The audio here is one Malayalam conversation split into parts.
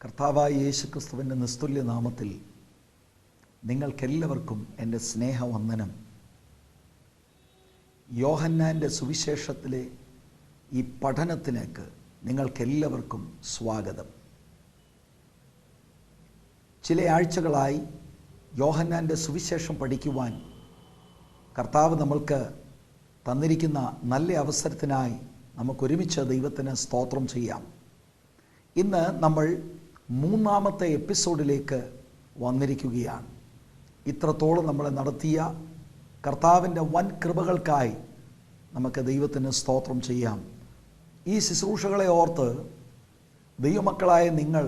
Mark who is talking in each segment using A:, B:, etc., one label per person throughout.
A: കർത്താവായ യേശുക്രിസ്തുവിൻ്റെ നിസ്തുല്യ നാമത്തിൽ നിങ്ങൾക്കെല്ലാവർക്കും എൻ്റെ സ്നേഹവന്ദനം. യോഹന്നാൻ്റെ സുവിശേഷത്തിലെ ഈ പഠനത്തിലേക്ക് നിങ്ങൾക്കെല്ലാവർക്കും സ്വാഗതം. ചില ആഴ്ചകളായി യോഹന്നാൻ്റെ സുവിശേഷം പഠിക്കുവാൻ കർത്താവ് നമ്മൾക്ക് തന്നിരിക്കുന്ന നല്ല അവസരത്തിനായി നമുക്കൊരുമിച്ച് ദൈവത്തിന് സ്തോത്രം ചെയ്യാം. ഇന്ന് നമ്മൾ മൂന്നാമത്തെ എപ്പിസോഡിലേക്ക് വന്നിരിക്കുകയാണ്. ഇത്രത്തോളം നമ്മളെ നടത്തിയ കർത്താവിൻ്റെ വൻ കൃപകൾക്കായി നമുക്ക് ദൈവത്തിന് സ്തോത്രം ചെയ്യാം. ഈ ശുശ്രൂഷകളെ ഓർത്ത് ദൈവമക്കളായ നിങ്ങൾ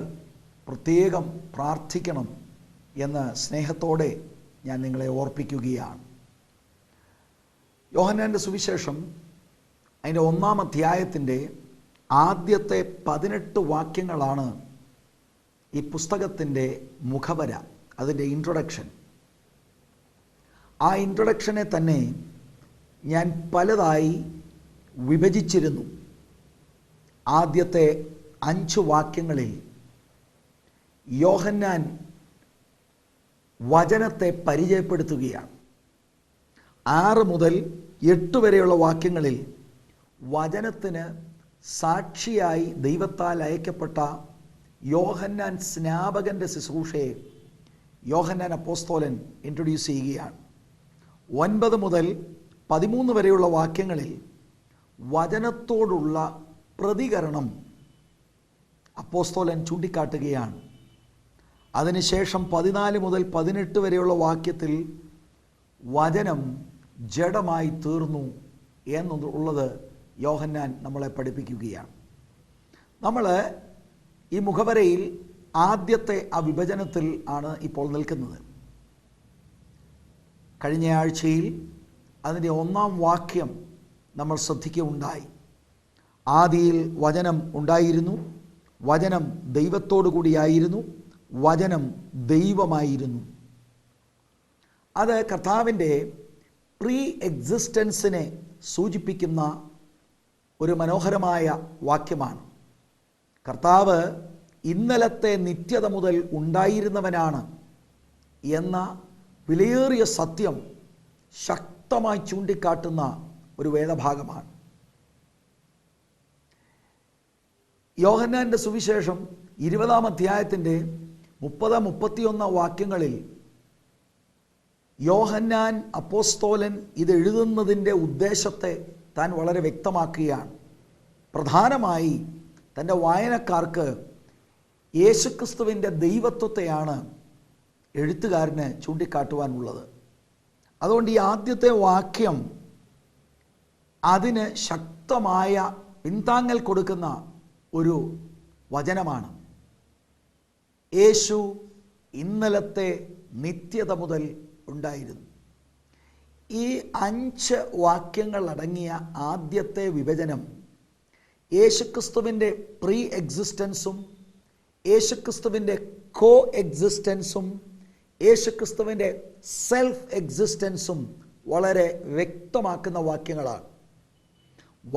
A: പ്രത്യേകം പ്രാർത്ഥിക്കണം എന്ന് സ്നേഹത്തോടെ ഞാൻ നിങ്ങളെ ഓർപ്പിക്കുകയാണ്. യോഹന്നാൻ്റെ സുവിശേഷം അതിൻ്റെ 1-ാം അധ്യായത്തിൻ്റെ ആദ്യത്തെ 18 വാക്യങ്ങളാണ് ഈ പുസ്തകത്തിൻ്റെ മുഖവര, അതിൻ്റെ ഇൻട്രൊഡക്ഷൻ. ആ ഇൻട്രൊഡക്ഷനെ തന്നെ ഞാൻ പലതായി വിഭജിച്ചിരുന്നു. ആദ്യത്തെ 5 വാക്യങ്ങളിൽ യോഹന്നാൻ വചനത്തെ പരിചയപ്പെടുത്തുകയാണ്. 6 മുതൽ 8 വരെയുള്ള വാക്യങ്ങളിൽ വചനത്തിന് സാക്ഷിയായി ദൈവത്താൽ അയക്കപ്പെട്ട യോഹന്നാൻ സ്നാപകൻ്റെ ശുശ്രൂഷയെ യോഹന്നാൻ അപ്പോസ്തലൻ ഇൻട്രൊഡ്യൂസ് ചെയ്യുകയാണ്. 9 മുതൽ 13 വരെയുള്ള വാക്യങ്ങളിൽ വചനത്തോടുള്ള പ്രതികരണം അപ്പോസ്തലൻ ചൂണ്ടിക്കാട്ടുകയാണ്. അതിനുശേഷം 14 മുതൽ 18 വരെയുള്ള വാക്യത്തിൽ വചനം ജഡമായി തീർന്നു എന്നുള്ളത് യോഹന്നാൻ നമ്മളെ പഠിപ്പിക്കുകയാണ്. നമ്മൾ ഈ മുഖവരയിൽ ആദ്യത്തെ ആ വിഭജനത്തിൽ ആണ് ഇപ്പോൾ നിൽക്കുന്നത്. കഴിഞ്ഞ ആഴ്ചയിൽ അതിൻ്റെ 1-ാം വാക്യം നമ്മൾ ശ്രദ്ധിക്കുകയുണ്ടായി. ആദിയിൽ വചനം ഉണ്ടായിരുന്നു, വചനം ദൈവത്തോടു കൂടിയായിരുന്നു, വചനം ദൈവമായിരുന്നു. അത് കർത്താവിൻ്റെ പ്രീ എക്സിസ്റ്റൻസിനെ സൂചിപ്പിക്കുന്ന ഒരു മനോഹരമായ വാക്യമാണ്. കർത്താവ് ഇന്നലത്തെ നിത്യത മുതൽ ഉണ്ടായിരുന്നവനാണ് എന്ന വിലയേറിയ സത്യം ശക്തമായി ചൂണ്ടിക്കാട്ടുന്ന ഒരു വേദഭാഗമാണ്. യോഹന്നാൻ്റെ സുവിശേഷം 20-ാം അധ്യായത്തിൻ്റെ 30-31 വാക്യങ്ങളിൽ യോഹന്നാൻ അപ്പോസ്തലൻ ഇത് എഴുതുന്നതിൻ്റെ ഉദ്ദേശത്തെ താൻ വളരെ വ്യക്തമാക്കുകയാണ്. പ്രധാനമായി തൻ്റെ വായനക്കാർക്ക് യേശുക്രിസ്തുവിൻ്റെ ദൈവത്വത്തെയാണ് എഴുത്തുകാരന് ചൂണ്ടിക്കാട്ടുവാനുള്ളത്. അതുകൊണ്ട് ഈ ആദ്യത്തെ വാക്യം അതിന് ശക്തമായ പിന്താങ്ങൽ കൊടുക്കുന്ന ഒരു വചനമാണ്. യേശു ഇന്നലത്തെ നിത്യത മുതൽ ഉണ്ടായിരുന്നു. ഈ 5 വാക്യങ്ങൾ അടങ്ങിയ ആദ്യത്തെ വിഭജനം യേശുക്രിസ്തുവിൻ്റെ പ്രീ എക്സിസ്റ്റൻസും യേശുക്രിസ്തുവിൻ്റെ കോ എക്സിസ്റ്റൻസും യേശുക്രിസ്തുവിൻ്റെ സെൽഫ് എക്സിസ്റ്റൻസും വളരെ വ്യക്തമാക്കുന്ന വാക്യങ്ങളാണ്.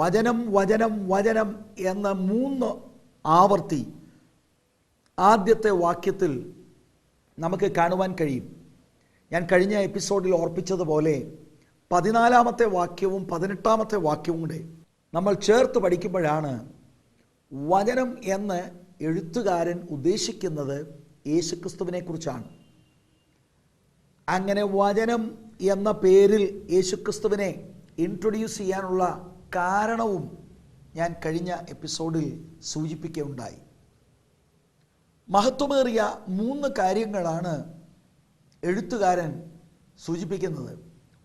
A: വചനം വചനം വചനം എന്ന 3 ആവർത്തി ആദ്യത്തെ വാക്യത്തിൽ നമുക്ക് കാണുവാൻ കഴിയും. ഞാൻ കഴിഞ്ഞ എപ്പിസോഡിൽ ഓർപ്പിച്ചതുപോലെ 14-ാമത്തെ വാക്യവും 18-ാമത്തെ വാക്യവും കൂടെ നമ്മൾ ചേർത്ത് പഠിക്കുമ്പോഴാണ് വചനം എന്ന് എഴുത്തുകാരൻ ഉദ്ദേശിക്കുന്നത് യേശുക്രിസ്തുവിനെ കുറിച്ചാണ്. അങ്ങനെ വചനം എന്ന പേരിൽ യേശുക്രിസ്തുവിനെ ഇൻട്രൊഡ്യൂസ് ചെയ്യാനുള്ള കാരണവും ഞാൻ കഴിഞ്ഞ എപ്പിസോഡിൽ സൂചിപ്പിക്കുകയുണ്ടായി. മഹത്വമേറിയ 3 കാര്യങ്ങളാണ് എഴുത്തുകാരൻ സൂചിപ്പിക്കുന്നത്.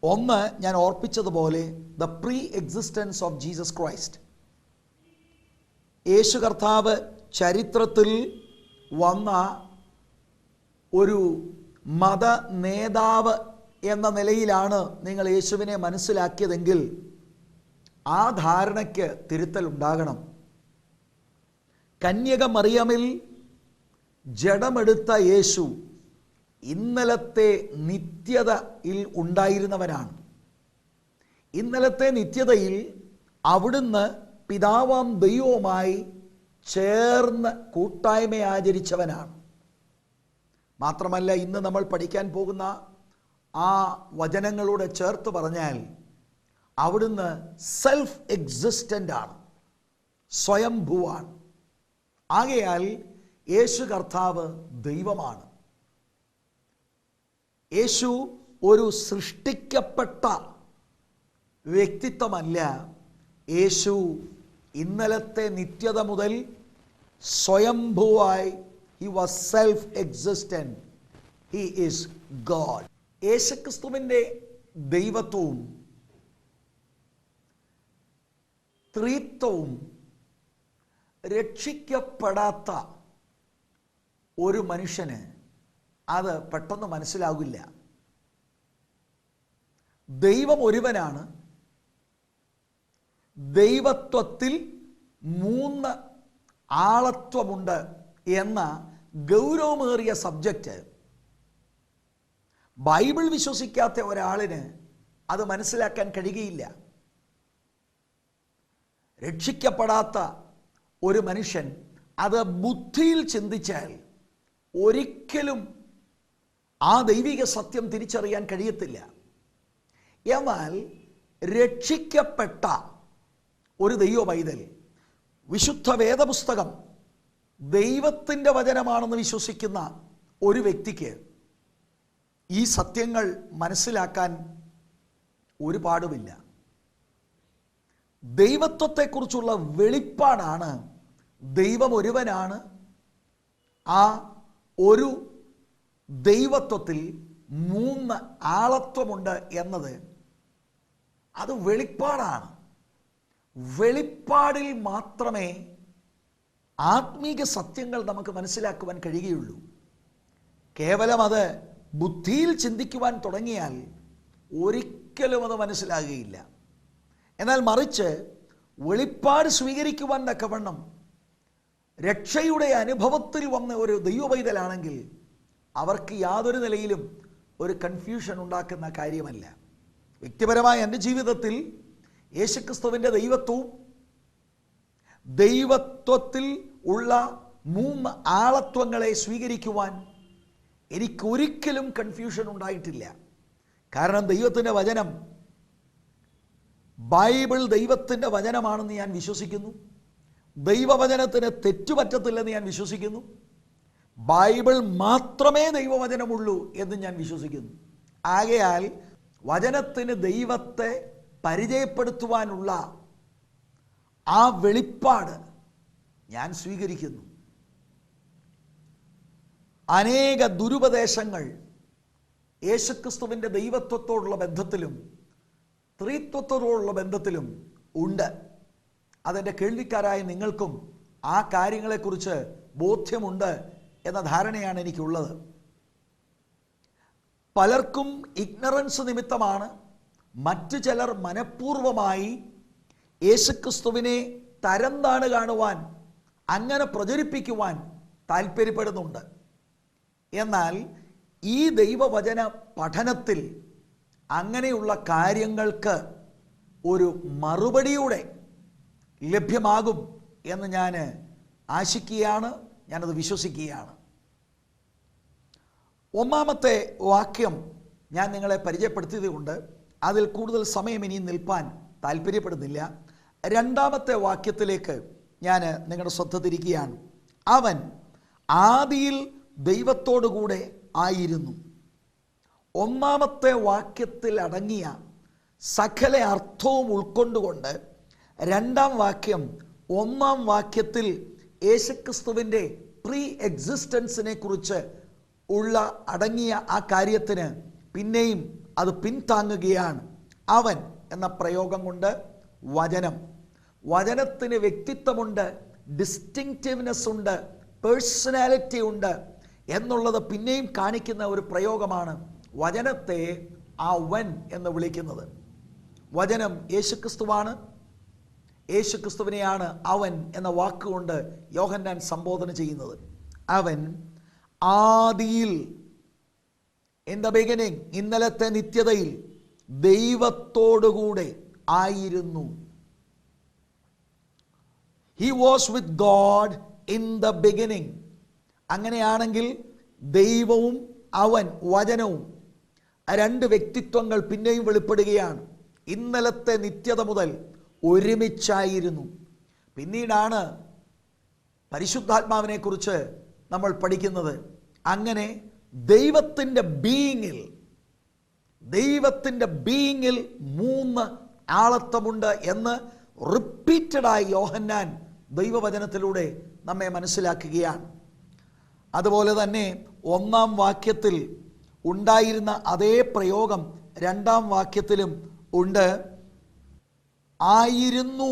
A: ഒന്ന്, ഞാൻ ഓർപ്പിച്ചതുപോലെ the pre existence of Jesus Christ. Yeshu കർത്താവ് ചരിത്രത്തിൽ വന്ന ഒരു മത നേതാവ് എന്ന നിലയിലാണ് നിങ്ങൾ യേശുവിനെ മനസ്സിലാക്കിയതെങ്കിൽ ആ ധാരണയ്ക്ക് തിരുത്തൽ ഉണ്ടാകണം. കന്യക മറിയമിൽ ജഡമെടുത്ത യേശു ഇന്നലത്തെ നിത്യതയിൽ ഉണ്ടായിരുന്നവനാണ്. ഇന്നലത്തെ നിത്യതയിൽ അവിടുന്ന് പിതാവാം ദൈവവുമായി ചേർന്ന് കൂട്ടായ്മ ആചരിച്ചവനാണ്. മാത്രമല്ല, ഇന്ന് നമ്മൾ പഠിക്കാൻ പോകുന്ന ആ വചനങ്ങളോട് ചേർത്ത് പറഞ്ഞാൽ അവിടുന്ന് സെൽഫ് എക്സിസ്റ്റൻ്റ് ആണ്, സ്വയംഭൂവാണ്. ആകയാൽ യേശു കർത്താവ് ദൈവമാണ്. യേശു ഒരു സൃഷ്ടിക്കപ്പെട്ട വ്യക്തിത്വമല്ല. യേശു ഇന്നലത്തെ നിത്യത മുതൽ സ്വയംഭൂവായി, he was self existent, he is God. യേശുക്രിസ്തുവിൻ്റെ ദൈവത്വവും ത്രിത്വവും രക്ഷിക്കപ്പെടാത്ത ഒരു മനുഷ്യന് അത് പെട്ടെന്ന് മനസ്സിലാകില്ല. ദൈവം ഒരുവനാണ്. ദൈവത്വത്തിൽ 3 ആളത്വമുണ്ട് എന്ന ഗൗരവമേറിയ സബ്ജക്റ്റ് ബൈബിൾ വിശ്വസിക്കാത്ത ഒരാളിന് അത് മനസ്സിലാക്കാൻ കഴിയുകയില്ല. രക്ഷിക്കപ്പെടാത്ത ഒരു മനുഷ്യൻ അത് ബുദ്ധിയിൽ ചിന്തിച്ചാൽ ഒരിക്കലും ആ ദൈവിക സത്യം തിരിച്ചറിയാൻ കഴിയത്തില്ല. എന്നാൽ രക്ഷിക്കപ്പെട്ട ഒരു ദൈവ പൈതൽ, വിശുദ്ധ വേദപുസ്തകം ദൈവത്തിൻ്റെ വചനമാണെന്ന് വിശ്വസിക്കുന്ന ഒരു വ്യക്തിക്ക് ഈ സത്യങ്ങൾ മനസ്സിലാക്കാൻ ഒരു പാടുമില്ല. ദൈവത്വത്തെക്കുറിച്ചുള്ള വെളിപ്പാടാണ്. ദൈവം ഒരുവനാണ്. ആ ഒരു ദൈവത്വത്തിൽ 3 ആളത്വമുണ്ട് എന്നത് അത് വെളിപ്പാടാണ്. വെളിപ്പാടിൽ മാത്രമേ ആത്മീക സത്യങ്ങൾ നമുക്ക് മനസ്സിലാക്കുവാൻ കഴിയുകയുള്ളൂ. കേവലം അത് ബുദ്ധിയിൽ ചിന്തിക്കുവാൻ തുടങ്ങിയാൽ ഒരിക്കലും അത് മനസ്സിലാകുകയില്ല. എന്നാൽ മറിച്ച് വെളിപ്പാട് സ്വീകരിക്കുവാൻ തക്കവണ്ണം രക്ഷയുടെ അനുഭവത്തിൽ വന്ന ഒരു ദൈവപൈതലാണെങ്കിൽ അവർക്ക് യാതൊരു നിലയിലും ഒരു കൺഫ്യൂഷൻ ഉണ്ടാക്കുന്ന കാര്യമല്ല. വ്യക്തിപരമായ എൻ്റെ ജീവിതത്തിൽ യേശുക്രിസ്തുവിൻ്റെ ദൈവത്വത്തിൽ ഉള്ള 3 ആളത്വങ്ങളെ സ്വീകരിക്കുവാൻ എനിക്കൊരിക്കലും കൺഫ്യൂഷൻ ഉണ്ടായിട്ടില്ല. കാരണം ദൈവത്തിൻ്റെ വചനം, ബൈബിൾ ദൈവത്തിൻ്റെ വചനമാണെന്ന് ഞാൻ വിശ്വസിക്കുന്നു. ദൈവവചനത്തിന് തെറ്റുപറ്റത്തില്ലെന്ന് ഞാൻ വിശ്വസിക്കുന്നു. ബൈബിൾ മാത്രമേ ദൈവവചനമുള്ളൂ എന്ന് ഞാൻ വിശ്വസിക്കുന്നു. ആകയാൽ വചനത്തിന് ദൈവത്തെ പരിചയപ്പെടുത്തുവാനുള്ള ആ വെളിപ്പാട് ഞാൻ സ്വീകരിക്കുന്നു. അനേക ദുരുപദേശങ്ങൾ യേശുക്രിസ്തുവിൻ്റെ ദൈവത്വത്തോടുള്ള ബന്ധത്തിലും ത്രിത്വത്തോടുള്ള ബന്ധത്തിലും ഉണ്ട്. അതെൻ്റെ കേൾവിക്കാരായ നിങ്ങൾക്കും ആ കാര്യങ്ങളെക്കുറിച്ച് ബോധ്യമുണ്ട് എന്ന ധാരണയാണ് എനിക്കുള്ളത്. പലർക്കും ഇഗ്നറൻസ് നിമിത്തമാണ് മറ്റു ചിലർ മനഃപൂർവമായി യേശുക്രിസ്തുവിനെ തരംതാണ് കാണുവാൻ, അങ്ങനെ പ്രചരിപ്പിക്കുവാൻ താല്പര്യപ്പെടുന്നുണ്ട്. എന്നാൽ ഈ ദൈവവചന പഠനത്തിൽ അങ്ങനെയുള്ള കാര്യങ്ങൾക്ക് ഒരു മറുപടിയൂടെ ലഭ്യമാകും എന്ന് ഞാൻ ആശിക്കുകയാണ്, ഞാനത് വിശ്വസിക്കുകയാണ്. 1-ാമത്തെ വാക്യം ഞാൻ നിങ്ങളെ പരിചയപ്പെടുത്തിയതുകൊണ്ട് അതിൽ കൂടുതൽ സമയം ഇനി നിൽപ്പാൻ താല്പര്യപ്പെടുന്നില്ല. 2-ാമത്തെ വാക്യത്തിലേക്ക് ഞാൻ നിങ്ങളുടെ ശ്രദ്ധ തിരിക്കുകയാണ്. അവൻ ആദിയിൽ ദൈവത്തോടുകൂടെ ആയിരുന്നു. 1-ാമത്തെ വാക്യത്തിൽ അടങ്ങിയ സകല അർത്ഥവും ഉൾക്കൊണ്ടുകൊണ്ട് 2-ാം വാക്യം 1-ാം വാക്യത്തിൽ യേശുക്രിസ്തുവിൻ്റെ പ്രീ എക്സിസ്റ്റൻസിനെ കുറിച്ച് ഉള്ള അടങ്ങിയ ആ കാര്യത്തിന് പിന്നെയും അത് പിന്താങ്ങുകയാണ്. അവൻ എന്ന പ്രയോഗം കൊണ്ട് വചനത്തിന് വ്യക്തിത്വമുണ്ട്, ഡിസ്റ്റിങ്ക്റ്റീവ്നെസ് ഉണ്ട്, പേഴ്സണാലിറ്റി ഉണ്ട് എന്നുള്ളത് പിന്നെയും കാണിക്കുന്ന ഒരു പ്രയോഗമാണ് വചനത്തെ അവൻ എന്ന് വിളിക്കുന്നത്. വചനം യേശുക്രിസ്തുവാണ്. യേശുക്രിസ്തുവിനെയാണ് അവൻ എന്ന വാക്കുകൊണ്ട് യോഹന്നാൻ സംബോധന ചെയ്യുന്നത്. അവൻ ആദിയിൽ, ഇൻ ദ ബിഗിനിങ്, ഇന്നലത്തെ നിത്യതയിൽ ദൈവത്തോടുകൂടെ ആയിരുന്നു. He was with God in the beginning. അങ്ങനെയാണെങ്കിൽ ദൈവവും അവൻ വചനവും രണ്ട് വ്യക്തിത്വങ്ങൾ പിന്നെയും വെളിപ്പെടുകയാണ്. ഇന്നലത്തെ നിത്യത മുതൽ ഒരുമിച്ചായിരുന്നു. പിന്നീടാണ് പരിശുദ്ധാത്മാവിനെ കുറിച്ച് നമ്മൾ പഠിക്കുന്നത്. അങ്ങനെ ദൈവത്തിൻ്റെ ബീയിങ്ങിൽ മൂന്ന് ആളത്വമുണ്ട് എന്ന് റിപ്പീറ്റഡായി യോഹന്നാൻ ദൈവവചനത്തിലൂടെ നമ്മെ മനസ്സിലാക്കുകയാണ്. അതുപോലെ തന്നെ 1-ാം വാക്യത്തിൽ ഉണ്ടായിരുന്ന അതേ പ്രയോഗം 2-ാം വാക്യത്തിലും ഉണ്ട്. ആയിരുന്നു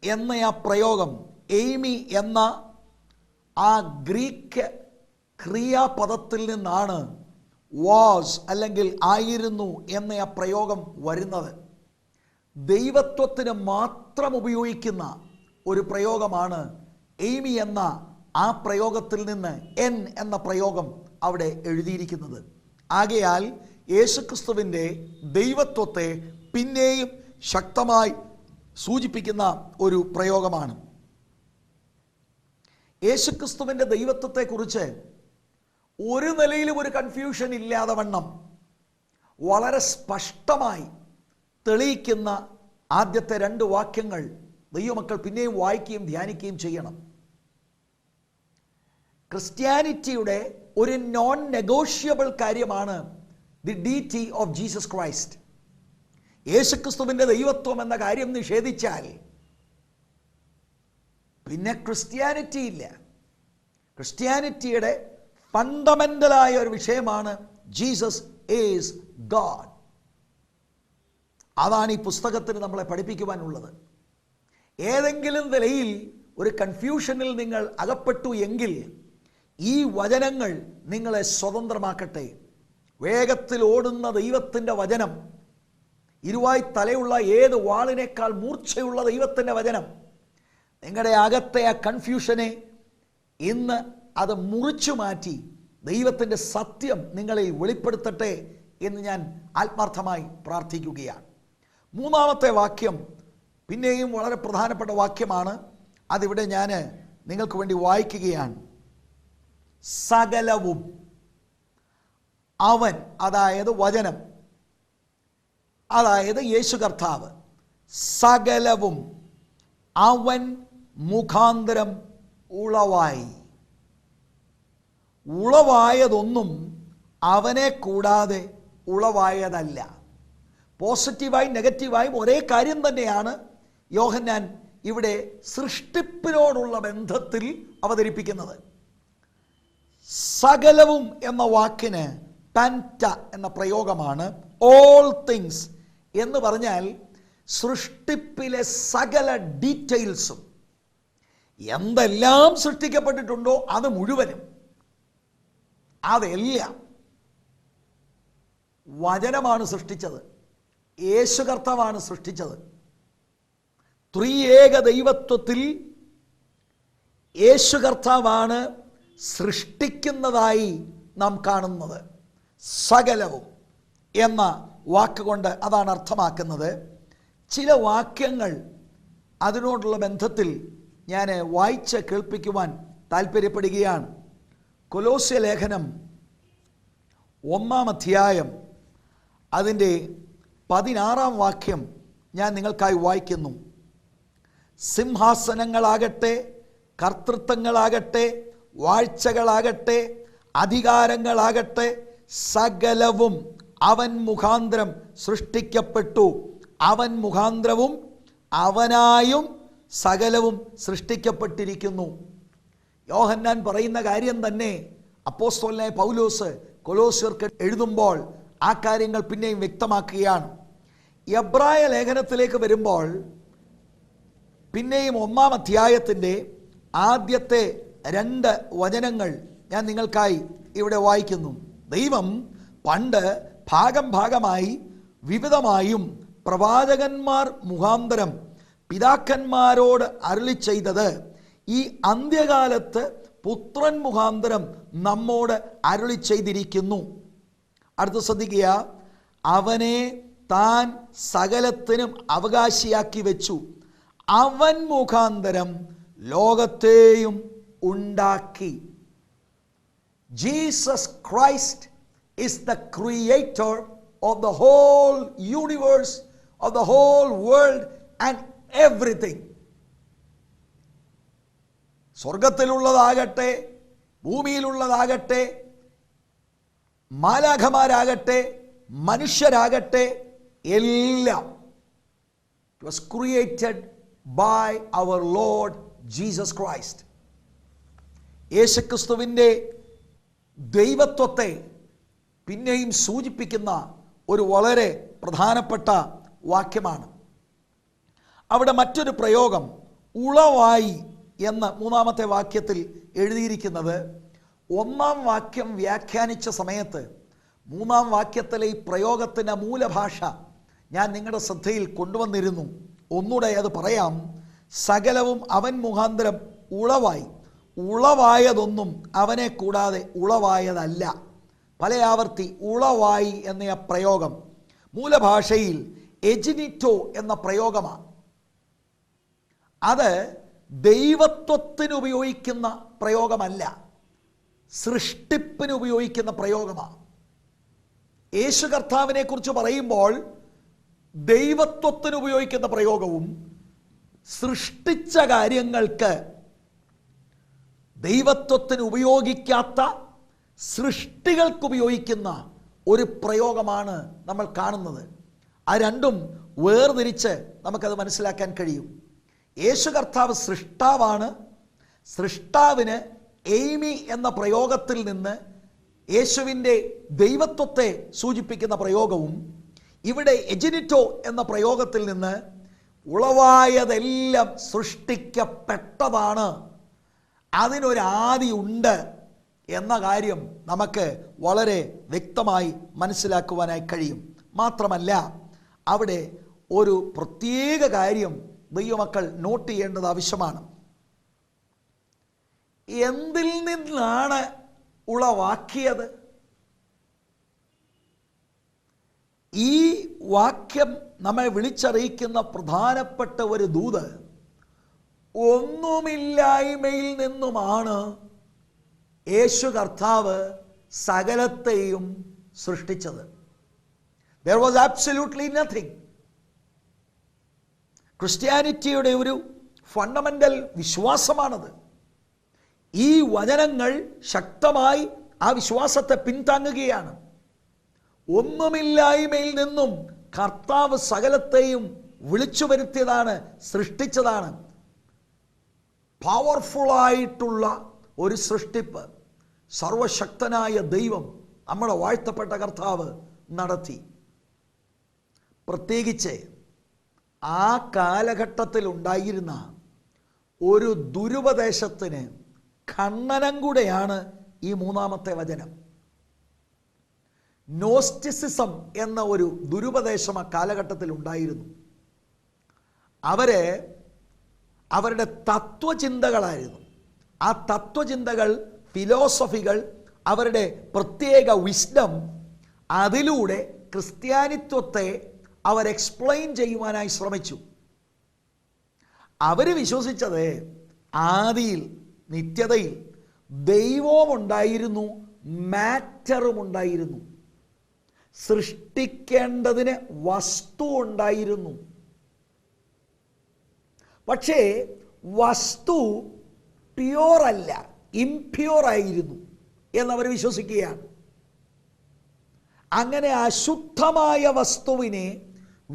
A: എന്ന ആ പ്രയോഗം, എയ്മി എന്ന ആ ഗ്രീക്ക് ക്രിയാപദത്തിൽ നിന്നാണ് വാസ് അല്ലെങ്കിൽ ആയിരുന്നു എന്ന ആ പ്രയോഗം വരുന്നത്. ദൈവത്വത്തിന് മാത്രം ഉപയോഗിക്കുന്ന ഒരു പ്രയോഗമാണ് എയ്മി എന്ന ആ പ്രയോഗത്തിൽ നിന്ന് എൻ എന്ന പ്രയോഗം അവിടെ എഴുതിയിരിക്കുന്നത്. ആകയാൽ യേശുക്രിസ്തുവിൻ്റെ ദൈവത്വത്തെ പിന്നെയും ശക്തമായി സൂചിപ്പിക്കുന്ന ഒരു പ്രയോഗമാണ്. യേശുക്രിസ്തുവിൻ്റെ ദൈവത്വത്തെക്കുറിച്ച് ഒരു നിലയിലും ഒരു കൺഫ്യൂഷൻ ഇല്ലാതെ വണ്ണം വളരെ സ്പഷ്ടമായി തെളിയിക്കുന്ന ആദ്യത്തെ 2 വാക്യങ്ങൾ ദൈവമക്കൾ പിന്നെയും വായിക്കുകയും ധ്യാനിക്കുകയും ചെയ്യണം. ക്രിസ്ത്യാനിറ്റിയുടെ ഒരു നോൺ നെഗോഷ്യബിൾ കാര്യമാണ് the deity of Jesus Christ. യേശുക്രിസ്തുവിൻ്റെ ദൈവത്വം എന്ന കാര്യം നിഷേധിച്ചാൽ പിന്നെ ക്രിസ്ത്യാനിറ്റി ഇല്ല. ക്രിസ്ത്യാനിറ്റിയുടെ ഫണ്ടമെൻ്റലായ ഒരു വിഷയമാണ് ജീസസ് ഈസ് ഗോഡ്. അതാണ് ഈ പുസ്തകത്തിന് നമ്മളെ പഠിപ്പിക്കുവാനുള്ളത്. ഏതെങ്കിലും നിലയിൽ ഒരു കൺഫ്യൂഷനിൽ നിങ്ങൾ അകപ്പെട്ടു എങ്കിൽ ഈ വചനങ്ങൾ നിങ്ങളെ സ്വതന്ത്രമാക്കട്ടെ. വേഗത്തിൽ ഓടുന്ന ദൈവത്തിൻ്റെ വചനം, ഇരുവായ് തലയുള്ള ഏത് വാളിനേക്കാൾ മൂർച്ചയുള്ള ദൈവത്തിൻ്റെ വചനം നിങ്ങളുടെ അകത്തെ ആ കൺഫ്യൂഷനെ ഇന്ന് അത് മുറിച്ചു മാറ്റി ദൈവത്തിൻ്റെ സത്യം നിങ്ങളിൽ വെളിപ്പെടുത്തട്ടെ എന്ന് ഞാൻ ആത്മാർത്ഥമായി പ്രാർത്ഥിക്കുകയാണ്. 3-ാമത്തെ വാക്യം പിന്നെയും വളരെ പ്രധാനപ്പെട്ട വാക്യമാണ്. അതിവിടെ ഞാൻ നിങ്ങൾക്ക് വേണ്ടി വായിക്കുകയാണ്. സകലവും അവൻ, അതായത് വചനം, അതായത് യേശു കർത്താവ്, സകലവും അവൻ മുഖാന്തരം ഉളവായതൊന്നും അവനെ കൂടാതെ ഉളവായതല്ല. പോസിറ്റീവായും നെഗറ്റീവായും ഒരേ കാര്യം തന്നെയാണ് യോഹന്നാൻ ഇവിടെ സൃഷ്ടിപ്പിനോടുള്ള ബന്ധത്തിൽ അവതരിപ്പിക്കുന്നത്. സകലവും എന്ന വാക്കിന് പാൻറ്റ എന്ന പ്രയോഗമാണ്. ഓൾ തിങ്സ് എന്ന് പറഞ്ഞാൽ സൃഷ്ടിപ്പിലെ സകല ഡീറ്റെയിൽസും, എന്തെല്ലാം സൃഷ്ടിക്കപ്പെട്ടിട്ടുണ്ടോ അത് മുഴുവനും, അതെല്ലാം വചനമാണ് സൃഷ്ടിച്ചത്. യേശു കർത്താവാണ് സൃഷ്ടിച്ചത്. ത്രിയേക ദൈവത്വത്തിൽ യേശു കർത്താവാണ് സൃഷ്ടിക്കുന്നതായി നാം കാണുന്നത്. സകലവും എന്ന വാക്കുകൊണ്ട് അതാണ് അർത്ഥമാക്കുന്നത്. ചില വാക്യങ്ങൾ അതിനോടുള്ള ബന്ധത്തിൽ ഞാൻ വായിച്ച് കേൾപ്പിക്കുവാൻ താല്പര്യപ്പെടുകയാണ്. കൊലോസ്യ ലേഖനം 1-ാം അധ്യായം അതിൻ്റെ 16-ാം വാക്യം ഞാൻ നിങ്ങൾക്കായി വായിക്കുന്നു. സിംഹാസനങ്ങളാകട്ടെ, കർത്തൃത്വങ്ങളാകട്ടെ, വാഴ്ചകളാകട്ടെ, അധികാരങ്ങളാകട്ടെ, സകലവും അവൻ മുഖാന്തരം സൃഷ്ടിക്കപ്പെട്ടു. അവൻ മുഖാന്തരവും അവനായും സകലവും സൃഷ്ടിക്കപ്പെട്ടിരിക്കുന്നു. യോഹന്നാൻ പറയുന്ന കാര്യം തന്നെ അപ്പോസ്തലനായ പൗലോസ് കൊലോസ്യർക്ക് എഴുതുമ്പോൾ ആ കാര്യങ്ങൾ പിന്നെയും വ്യക്തമാക്കുകയാണ്. എബ്രായ ലേഖനത്തിലേക്ക് വരുമ്പോൾ പിന്നെയും 1-ാം അധ്യായത്തിൻ്റെ ആദ്യത്തെ 2 വചനങ്ങൾ ഞാൻ നിങ്ങൾക്കായി ഇവിടെ വായിക്കുന്നു. ദൈവം പണ്ട് ഭാഗമായി വിവിധമായും പ്രവാചകന്മാർ മുഖാന്തരം പിതാക്കന്മാരോട് അരുളി ചെയ്തത് ഈ അന്ത്യകാലത്ത് പുത്രൻ മുഖാന്തരം നമ്മോട് അരുളി ചെയ്തിരിക്കുന്നു. അടുത്ത ശ്രദ്ധിക്കുക. അവനെ താൻ സകലത്തിനും അവകാശിയാക്കി വെച്ചു. അവൻ മുഖാന്തരം ലോകത്തെയും ഉണ്ടാക്കി. Jesus Christ is the creator of the whole universe, of the whole world and everything. സ്വർഗത്തിലുള്ളതാകട്ടെ, ഭൂമിയിലുള്ളതാകട്ടെ, മാലാഖമാരാകട്ടെ, മനുഷ്യരാകട്ടെ, എല്ലാം it was created by our Lord Jesus Christ. യേശുക്രിസ്തുവിൻ്റെ ദൈവത്വത്തെ പിന്നെയും സൂചിപ്പിക്കുന്ന ഒരു വളരെ പ്രധാനപ്പെട്ട വാക്യമാണ്. അവിടെ മറ്റൊരു പ്രയോഗം ഉളവായി എന്ന് മൂന്നാമത്തെ വാക്യത്തിൽ എഴുതിയിരിക്കുന്നത്. ഒന്നാം വാക്യം വ്യാഖ്യാനിച്ച സമയത്ത് മൂന്നാം വാക്യത്തിലെ ഈ പ്രയോഗത്തിൻ്റെ മൂലഭാഷ ഞാൻ നിങ്ങളുടെ ശ്രദ്ധയിൽ കൊണ്ടുവന്നിരുന്നു. ഒന്നുകൂടെ അത് പറയാം. സകലവും അവൻ മുഖാന്തരം ഉളവായി. ഉളവായതൊന്നും അവനെ കൂടാതെ ഉളവായതല്ല. പല ആവർത്തി ഉളവായി എന്ന പ്രയോഗം മൂലഭാഷയിൽ എജിനിറ്റോ എന്ന പ്രയോഗമാണ്. അത് ദൈവത്വത്തിന് ഉപയോഗിക്കുന്ന പ്രയോഗമല്ല, സൃഷ്ടിപ്പിന് ഉപയോഗിക്കുന്ന പ്രയോഗമാണ്. യേശു കർത്താവിനെ കുറിച്ച് പറയുമ്പോൾ ദൈവത്വത്തിന് ഉപയോഗിക്കുന്ന പ്രയോഗവും സൃഷ്ടിച്ച കാര്യങ്ങൾക്ക് ദൈവത്വത്തിന് ഉപയോഗിക്കാത്ത സൃഷ്ടികൾക്ക് ഉപയോഗിക്കുന്ന ഒരു പ്രയോഗമാണ് നമ്മൾ കാണുന്നത്. ആ രണ്ടും വേർതിരിച്ച് നമുക്കത് മനസ്സിലാക്കാൻ കഴിയും. യേശു കർത്താവ് സൃഷ്ടാവാണ്. സൃഷ്ടാവിന് എയ്മി എന്ന പ്രയോഗത്തിൽ നിന്ന് യേശുവിൻ്റെ ദൈവത്വത്തെ സൂചിപ്പിക്കുന്ന പ്രയോഗവും ഇവിടെ എജിനിറ്റോ എന്ന പ്രയോഗത്തിൽ നിന്ന് ഉളവായതെല്ലാം സൃഷ്ടിക്കപ്പെട്ടതാണ്, അതിനൊരാദി ഉണ്ട് എന്ന കാര്യം നമുക്ക് വളരെ വ്യക്തമായി മനസ്സിലാക്കുവാനായി കഴിയും. മാത്രമല്ല അവിടെ ഒരു പ്രത്യേക കാര്യം ദൈവമക്കൾ നോട്ട് ചെയ്യേണ്ടത് ആവശ്യമാണ്. എന്തിൽ നിന്നാണ് ഉളവാക്കിയത്? ഈ വാക്യം നമ്മെ വിളിച്ചറിയിക്കുന്ന പ്രധാനപ്പെട്ട ഒരു ദൂത് ഒന്നുമില്ലായ്മയിൽ നിന്നുമാണ് യേശു കർത്താവ് സകലത്തെയും സൃഷ്ടിച്ചത്. There was absolutely nothing. ക്രിസ്ത്യാനിറ്റിയുടെ ഒരു ഫണ്ടമെൻ്റൽ വിശ്വാസമാണത്. ഈ വചനങ്ങൾ ശക്തമായി ആ വിശ്വാസത്തെ പിന്താങ്ങുകയാണ്. ഒന്നുമില്ലായ്മയിൽ നിന്നും കർത്താവ് സകലത്തെയും വിളിച്ചു വരുത്തിയതാണ്, സൃഷ്ടിച്ചതാണ്. പവർഫുള്ളായിട്ടുള്ള ഒരു സൃഷ്ടിപ്പ് സർവശക്തനായ ദൈവം, നമ്മുടെ വാഴ്ത്തപ്പെട്ട കർത്താവ് നടത്തി. പ്രത്യേകിച്ച് ആ കാലഘട്ടത്തിൽ ഉണ്ടായിരുന്ന ഒരു ദുരുപദേശത്തിന് ഖണ്ഡനം കൂടെയാണ് ഈ മൂന്നാമത്തെ വചനം. നോസ്റ്റിസിസം എന്ന ഒരു ദുരുപദേശം ആ കാലഘട്ടത്തിൽ ഉണ്ടായിരുന്നു. അവരുടെ തത്വചിന്തകളായിരുന്നു. ആ തത്വചിന്തകൾ, ഫിലോസഫികൾ, അവരുടെ പ്രത്യേക വിസ്ഡം, അതിലൂടെ ക്രിസ്ത്യാനിത്വത്തെ അവർ എക്സ്പ്ലെയിൻ ചെയ്യുവാനായി ശ്രമിച്ചു. അവർ വിശ്വസിച്ചത് ആദിയിൽ, നിത്യതയിൽ ദൈവവും ഉണ്ടായിരുന്നു, മാറ്ററും ഉണ്ടായിരുന്നു. സൃഷ്ടിക്കേണ്ടതിന് വസ്തു ഉണ്ടായിരുന്നു. പക്ഷേ വസ്തു പ്യൂറല്ല, ഇംപ്യൂർ ആയിരുന്നു എന്നവർ വിശ്വസിക്കുകയാണ്. അങ്ങനെ അശുദ്ധമായ വസ്തുവിനെ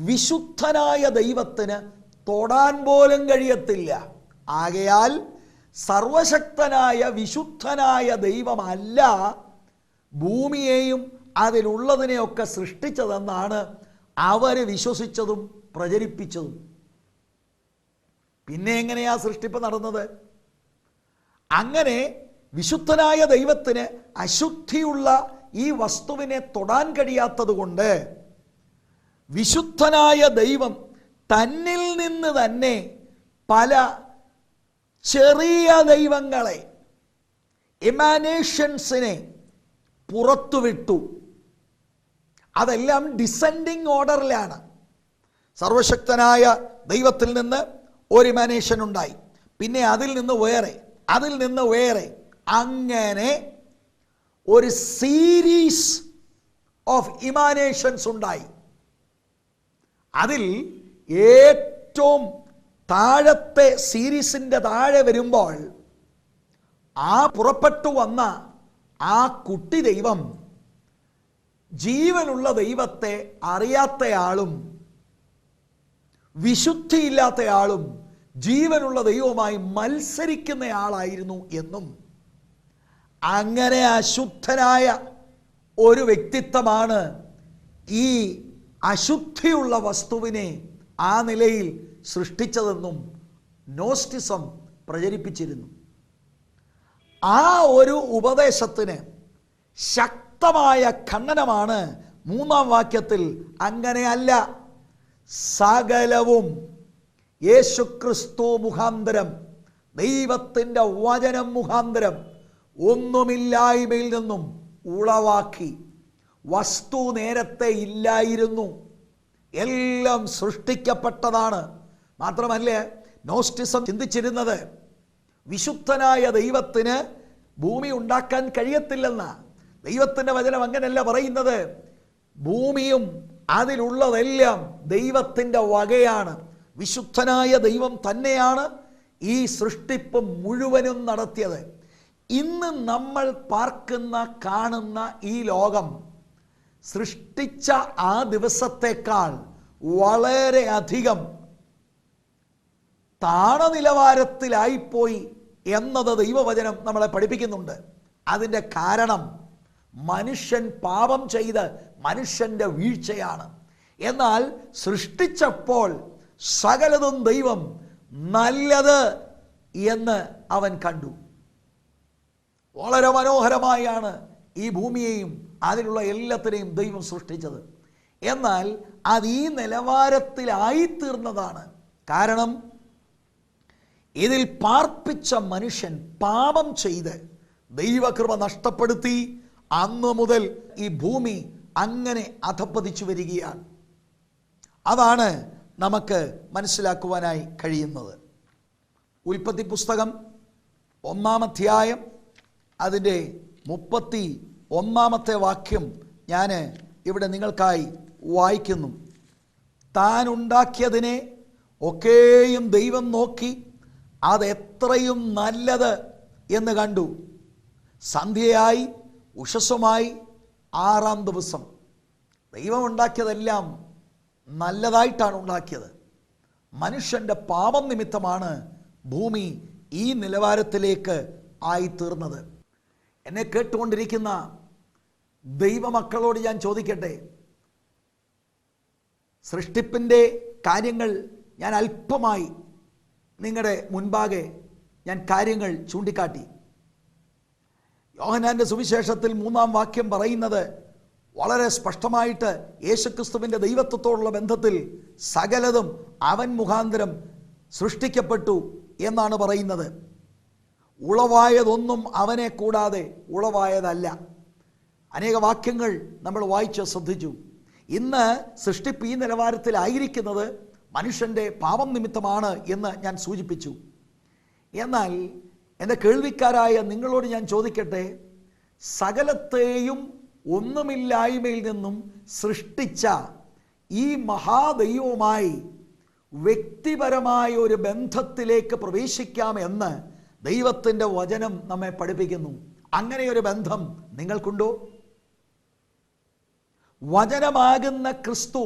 A: വിശുദ്ധനായ ദൈവത്തിന് തൊടാൻ പോലും കഴിയത്തില്ല. ആകയാൽ സർവശക്തനായ വിശുദ്ധനായ ദൈവമല്ല ഭൂമിയെയും അതിലുള്ളതിനെയൊക്കെ സൃഷ്ടിച്ചതെന്നാണ് അവർ വിശ്വസിച്ചതും പ്രചരിപ്പിച്ചതും. പിന്നെ എങ്ങനെയാ സൃഷ്ടിപ്പ് നടന്നത്? അങ്ങനെ വിശുദ്ധനായ ദൈവത്തിന് അശുദ്ധിയുള്ള ഈ വസ്തുവിനെ തൊടാൻ കഴിയാത്തത് കൊണ്ട് വിശുദ്ധനായ ദൈവം തന്നിൽ നിന്ന് തന്നെ പല ചെറിയ ദൈവങ്ങളെ, എമാനേഷൻസിനെ പുറത്തുവിട്ടു. അതെല്ലാം ഡിസെൻഡിങ് ഓർഡറിലാണ്. സർവശക്തനായ ദൈവത്തിൽ നിന്ന് ഒരു എമാനേഷൻ ഉണ്ടായി. പിന്നെ അതിൽ നിന്ന് വേറെ, അതിൽ നിന്ന് വേറെ, അങ്ങനെ ഒരു സീരീസ് ഓഫ് ഇമാനേഷൻസ് ഉണ്ടായി. അതിൽ ഏറ്റവും താഴത്തെ സീരീസിൻ്റെ താഴെ വരുമ്പോൾ ആ പുറപ്പെട്ടു വന്ന ആ കുട്ടി ദൈവം ജീവനുള്ള ദൈവത്തെ അറിയാത്തയാളും വിശുദ്ധിയില്ലാത്തയാളും ജീവനുള്ള ദൈവവുമായി മത്സരിക്കുന്നയാളായിരുന്നു എന്നും, അങ്ങനെ അശുദ്ധനായ ഒരു വ്യക്തിത്വമാണ് ഈ അശുദ്ധിയുള്ള വസ്തുവിനെ ആ നിലയിൽ സൃഷ്ടിച്ചതെന്നും നോസ്റ്റിസം പ്രചരിപ്പിച്ചിരുന്നു. ആ ഒരു ഉപദേശത്തിന് ശക്തമായ ഖണ്ഡനമാണ് 3-ാം വാക്യത്തിൽ. അങ്ങനെയല്ല, സകലവും യേശുക്രിസ്തു മുഖാന്തരം, ദൈവത്തിൻ്റെ വചനം മുഖാന്തരം ഒന്നുമില്ലായ്മയിൽ നിന്നും ഉളവാക്കി. വസ്തു നേരത്തെ ഇല്ലായിരുന്നു, എല്ലാം സൃഷ്ടിക്കപ്പെട്ടതാണ്. മാത്രമല്ല, നോസ്റ്റിസം ചിന്തിച്ചിരുന്നത് വിശുദ്ധനായ ദൈവത്തിന് ഭൂമി ഉണ്ടാക്കാൻ കഴിയത്തില്ലെന്ന. ദൈവത്തിൻ്റെ വചനം അങ്ങനെയല്ല പറയുന്നത്. ഭൂമിയും അതിലുള്ളതെല്ലാം ദൈവത്തിൻ്റെ വകയാണ്. വിശുദ്ധനായ ദൈവം തന്നെയാണ് ഈ സൃഷ്ടിപ്പ് മുഴുവനും നടത്തിയത്. ഇന്ന് നമ്മൾ പാർക്കുന്ന, കാണുന്ന ഈ ലോകം സൃഷ്ടിച്ച ആ ദിവസത്തേക്കാൾ വളരെ അധികം താണനിലവാരത്തിലായിപ്പോയി എന്നത് ദൈവവചനം നമ്മളെ പഠിപ്പിക്കുന്നുണ്ട്. അതിൻ്റെ കാരണം മനുഷ്യൻ പാപം ചെയ്ത് മനുഷ്യൻ്റെ വീഴ്ചയാണ്. എന്നാൽ സൃഷ്ടിച്ചപ്പോൾ സകലതും ദൈവം നല്ലത് എന്ന് അവൻ കണ്ടു. വളരെ മനോഹരമായാണ് ഈ ഭൂമിയെയും അതിലുള്ള എല്ലാത്തിനെയും ദൈവം സൃഷ്ടിച്ചത്. എന്നാൽ അത് ഈ നിലവാരത്തിലായിത്തീർന്നതാണ്. കാരണം ഇതിൽ പാർപ്പിച്ച മനുഷ്യൻ പാപം ചെയ്ത് ദൈവകൃപ നഷ്ടപ്പെടുത്തി. അന്ന് മുതൽ ഈ ഭൂമി അങ്ങനെ അധപ്പതിച്ചു വരികയാണ്. അതാണ് നമുക്ക് മനസ്സിലാക്കുവാനായി കഴിയുന്നത്. ഉൽപ്പത്തി പുസ്തകം 1-ാം അധ്യായം അതിൻ്റെ 31-ാമത്തെ വാക്യം ഞാൻ ഇവിടെ നിങ്ങൾക്കായി വായിക്കുന്നു. താൻ ഉണ്ടാക്കിയതിനെ ഒക്കെയും ദൈവം നോക്കി, അതെത്രയും നല്ലത് എന്ന് കണ്ടു. സന്ധ്യയായി ഉഷസ്സുമായി 6-ാം ദിവസം. ദൈവം ഉണ്ടാക്കിയതെല്ലാം നല്ലതായിട്ടാണ് ഉണ്ടാക്കിയത്. മനുഷ്യൻ്റെ പാപം നിമിത്തമാണ് ഭൂമി ഈ നിലവാരത്തിലേക്ക് ആയിത്തീർന്നത്. എന്നെ കേട്ടുകൊണ്ടിരിക്കുന്ന ദൈവമക്കളോട് ഞാൻ ചോദിക്കട്ടെ, സൃഷ്ടിപ്പിൻ്റെ കാര്യങ്ങൾ ഞാൻ അല്പമായി നിങ്ങളുടെ മുൻപാകെ ഞാൻ കാര്യങ്ങൾ ചൂണ്ടിക്കാട്ടി. യോഹന്നാന്റെ സുവിശേഷത്തിൽ 3-ാം വാക്യം പറയുന്നത് വളരെ സ്പഷ്ടമായിട്ട് യേശുക്രിസ്തുവിൻ്റെ ദൈവത്വത്തോടുള്ള ബന്ധത്തിൽ സകലതും അവൻ മുഖാന്തരം സൃഷ്ടിക്കപ്പെട്ടു എന്നാണ് പറയുന്നത്. ഉളവായതൊന്നും അവനെ കൂടാതെ ഉളവായതല്ല. അനേക വാക്യങ്ങൾ നമ്മൾ വായിച്ച് ശ്രദ്ധിച്ചു. ഇന്ന് സൃഷ്ടിപ്പ് ഈ നിലവാരത്തിലായിരിക്കുന്നത് മനുഷ്യൻ്റെ പാപം നിമിത്തമാണ് എന്ന് ഞാൻ സൂചിപ്പിച്ചു. എന്നാൽ എൻ്റെ കേൾവിക്കാരായ നിങ്ങളോട് ഞാൻ ചോദിക്കട്ടെ, സകലത്തെയും ഒന്നുമില്ലായ്മയിൽ നിന്നും സൃഷ്ടിച്ച ഈ മഹാദൈവവുമായി വ്യക്തിപരമായ ഒരു ബന്ധത്തിലേക്ക് പ്രവേശിക്കാമെന്ന് ദൈവത്തിൻ്റെ വചനം നമ്മെ പഠിപ്പിക്കുന്നു. അങ്ങനെയൊരു ബന്ധം നിങ്ങൾക്കുണ്ടോ? വചനമാകുന്ന ക്രിസ്തു,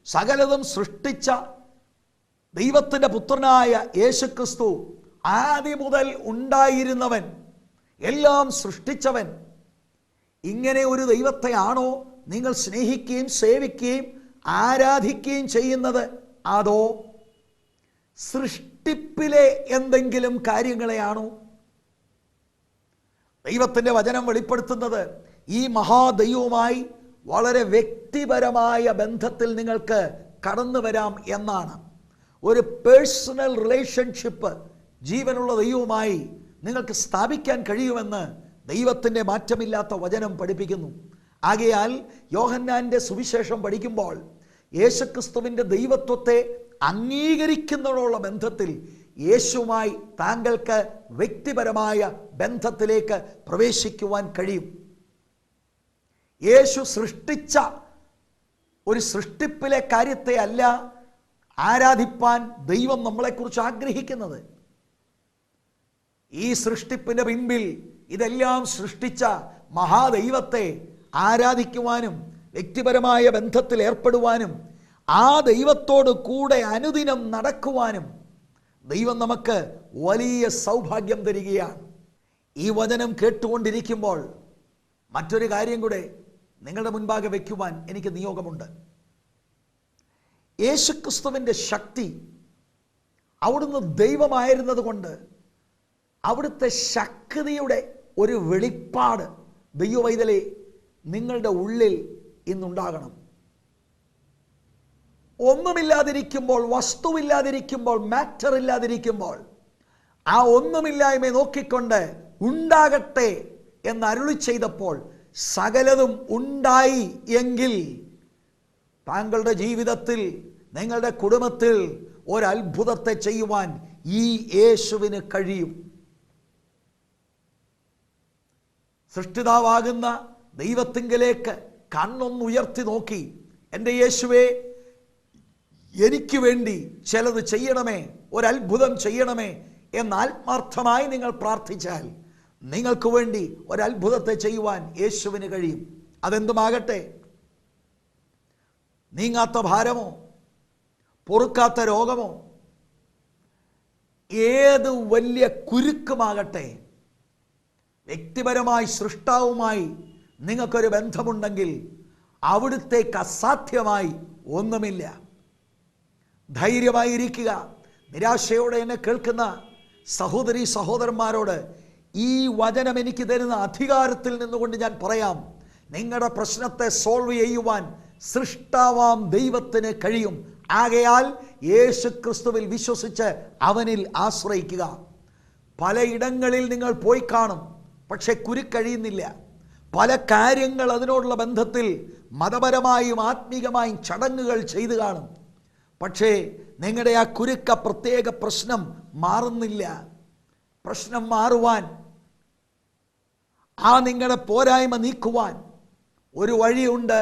A: സകലതും സൃഷ്ടിച്ച ദൈവത്തിൻ്റെ പുത്രനായ യേശുക്രിസ്തു, ആദ്യം മുതൽ ഉണ്ടായിരുന്നവൻ, എല്ലാം സൃഷ്ടിച്ചവൻ. ഇങ്ങനെ ഒരു ദൈവത്തെയാണോ നിങ്ങൾ സ്നേഹിക്കുകയും സേവിക്കുകയും ആരാധിക്കുകയും ചെയ്യുന്നത്? അതോ സൃഷ്ടിപ്പിലെ എന്തെങ്കിലും കാര്യങ്ങളെയാണോ? ദൈവത്തിൻ്റെ വചനം വെളിപ്പെടുത്തുന്നത് ഈ മഹാദൈവവുമായി വളരെ വ്യക്തിപരമായ ബന്ധത്തിൽ നിങ്ങൾക്ക് കടന്നു വരാം എന്നാണ്. ഒരു പേഴ്സണൽ റിലേഷൻഷിപ്പ് ജീവനുള്ള ദൈവവുമായി നിങ്ങൾക്ക് സ്ഥാപിക്കാൻ കഴിയുമെന്ന് ദൈവത്തിൻ്റെ മാറ്റമില്ലാത്ത വചനം പഠിപ്പിക്കുന്നു. ആകയാൽ യോഹന്നാൻ്റെ സുവിശേഷം പഠിക്കുമ്പോൾ യേശുക്രിസ്തുവിൻ്റെ ദൈവത്വത്തെ അംഗീകരിക്കുന്നതിനുള്ള ബന്ധത്തിൽ യേശുവുമായി താങ്കൾക്ക് വ്യക്തിപരമായ ബന്ധത്തിലേക്ക് പ്രവേശിക്കുവാൻ കഴിയും. യേശു സൃഷ്ടിച്ച ഒരു സൃഷ്ടിപ്പിലെ കാര്യത്തെ അല്ല ആരാധിപ്പാൻ ദൈവം നമ്മളെക്കുറിച്ച് ആഗ്രഹിക്കുന്നത്. ഈ സൃഷ്ടിപ്പിൻ്റെ പിൻപിൽ ഇതെല്ലാം സൃഷ്ടിച്ച മഹാദൈവത്തെ ആരാധിക്കുവാനും വ്യക്തിപരമായ ബന്ധത്തിൽ ഏർപ്പെടുവാനും ആ ദൈവത്തോട് കൂടെ അനുദിനം നടക്കുവാനും ദൈവം നമുക്ക് വലിയ സൗഭാഗ്യം തരികയാണ്. ഈ വചനം കേട്ടുകൊണ്ടിരിക്കുമ്പോൾ മറ്റൊരു കാര്യം കൂടെ നിങ്ങളുടെ മുൻപാകെ വയ്ക്കുവാൻ എനിക്ക് നിയോഗമുണ്ട്. യേശുക്രിസ്തുവിൻ്റെ ശക്തി, അവിടുന്ന് ദൈവമായിരുന്നത് കൊണ്ട് അവിടുത്തെ ശക്തിയുടെ ഒരു വെളിപ്പാട് ദൈവവൈതലേ നിങ്ങളുടെ ഉള്ളിൽ ഇന്നുണ്ടാകണം. ഒന്നുമില്ലാതിരിക്കുമ്പോൾ, വസ്തുവില്ലാതിരിക്കുമ്പോൾ, മാറ്റർ ഇല്ലാതിരിക്കുമ്പോൾ ആ ഒന്നുമില്ലായ്മ നോക്കിക്കൊണ്ട് ഉണ്ടാകട്ടെ എന്ന് അരുളി ചെയ്തപ്പോൾ സകലതും ഉണ്ടായി എങ്കിൽ താങ്കളുടെ ജീവിതത്തിൽ, നിങ്ങളുടെ കുടുംബത്തിൽ ഒരത്ഭുതത്തെ ചെയ്യുവാൻ ഈ യേശുവിന് കഴിയും. സൃഷ്ടിതാവാകുന്ന ദൈവത്തിങ്കലേക്ക് കണ്ണൊന്നുയർത്തി നോക്കി, എൻ്റെ യേശുവേ, എനിക്ക് വേണ്ടി ചിലത് ചെയ്യണമേ, ഒരത്ഭുതം ചെയ്യണമേ എന്ന് ആത്മാർത്ഥമായി നിങ്ങൾ പ്രാർത്ഥിച്ചാൽ നിങ്ങൾക്ക് വേണ്ടി ഒരത്ഭുതത്തെ ചെയ്യുവാൻ യേശുവിന് കഴിയും. അതെന്തുമാകട്ടെ, നീങ്ങാത്ത ഭാരമോ, പൊറുക്കാത്ത രോഗമോ, ഏത് വലിയ കുരുക്കുമാകട്ടെ, വ്യക്തിപരമായി സൃഷ്ടാവുമായി നിങ്ങൾക്കൊരു ബന്ധമുണ്ടെങ്കിൽ അവിടുത്തേക്ക് അസാധ്യമായി ഒന്നുമില്ല. ധൈര്യമായിരിക്കുക. നിരാശയോടെ എന്നെ കേൾക്കുന്ന സഹോദരി സഹോദരന്മാരോട് ഈ വചനം എനിക്ക് തരുന്ന അധികാരത്തിൽ നിന്നുകൊണ്ട് ഞാൻ പറയാം, നിങ്ങളുടെ പ്രശ്നത്തെ സോൾവ് ചെയ്യുവാൻ സൃഷ്ടാവാം ദൈവത്തിന് കഴിയും. ആകയാൽ യേശുക്രിസ്തുവിൽ വിശ്വസിച്ച് അവനിൽ ആശ്രയിക്കുക. പലയിടങ്ങളിൽ നിങ്ങൾ പോയി കാണും, പക്ഷെ കുരുക്കഴിയുന്നില്ല. പല കാര്യങ്ങൾ അതിനോടുള്ള ബന്ധത്തിൽ മതപരമായും ആത്മീകമായും ചടങ്ങുകൾ ചെയ്തു കാണും, പക്ഷേ നിങ്ങളുടെ ആ കുരുക്ക പ്രത്യേക പ്രശ്നം മാറുന്നില്ല. പ്രശ്നം മാറുവാൻ, ആ നിങ്ങളുടെ പോരായ്മ നീക്കുവാൻ ഒരു വഴിയുണ്ട്.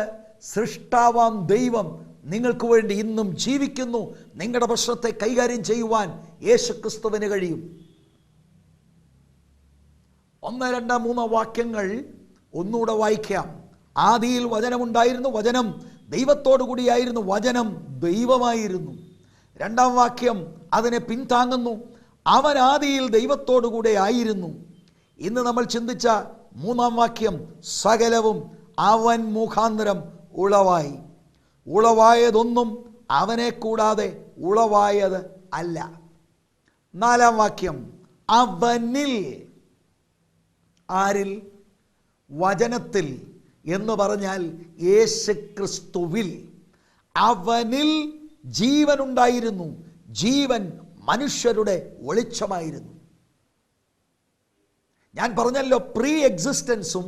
A: സൃഷ്ടാവാം ദൈവം നിങ്ങൾക്ക് വേണ്ടി ഇന്നും ജീവിക്കുന്നു. നിങ്ങളുടെ പ്രശ്നത്തെ കൈകാര്യം ചെയ്യുവാൻ യേശുക്രിസ്തുവിന് കഴിയും. 1, 2, 3 വാക്യങ്ങൾ ഒന്നുകൂടെ വായിക്കാം. ആദിയിൽ വചനമുണ്ടായിരുന്നു, വചനം ദൈവത്തോടു കൂടിയായിരുന്നു, വചനം ദൈവമായിരുന്നു. 2-ാം വാക്യം അതിനെ പിന്താങ്ങുന്നു, അവൻ ആദിയിൽ ദൈവത്തോടു കൂടെ ആയിരുന്നു. ഇന്ന് നമ്മൾ ചിന്തിച്ച 3-ാം വാക്യം, സകലവും അവൻ മുഖാന്തരം ഉളവായി. ഉളവായതൊന്നും അവനെ കൂടാതെ ഉളവായത് അല്ല. 4-ാം വാക്യം, അവനിൽ, ആരിൽ? വചനത്തിൽ എന്ന് പറഞ്ഞാൽ യേശുക്രിസ്തുവിൽ. അവനിൽ ജീവൻ ഉണ്ടായിരുന്നു, ജീവൻ മനുഷ്യരുടെ വെളിച്ചമായിരുന്നു. ഞാൻ പറഞ്ഞല്ലോ, പ്രീ എക്സിസ്റ്റൻസും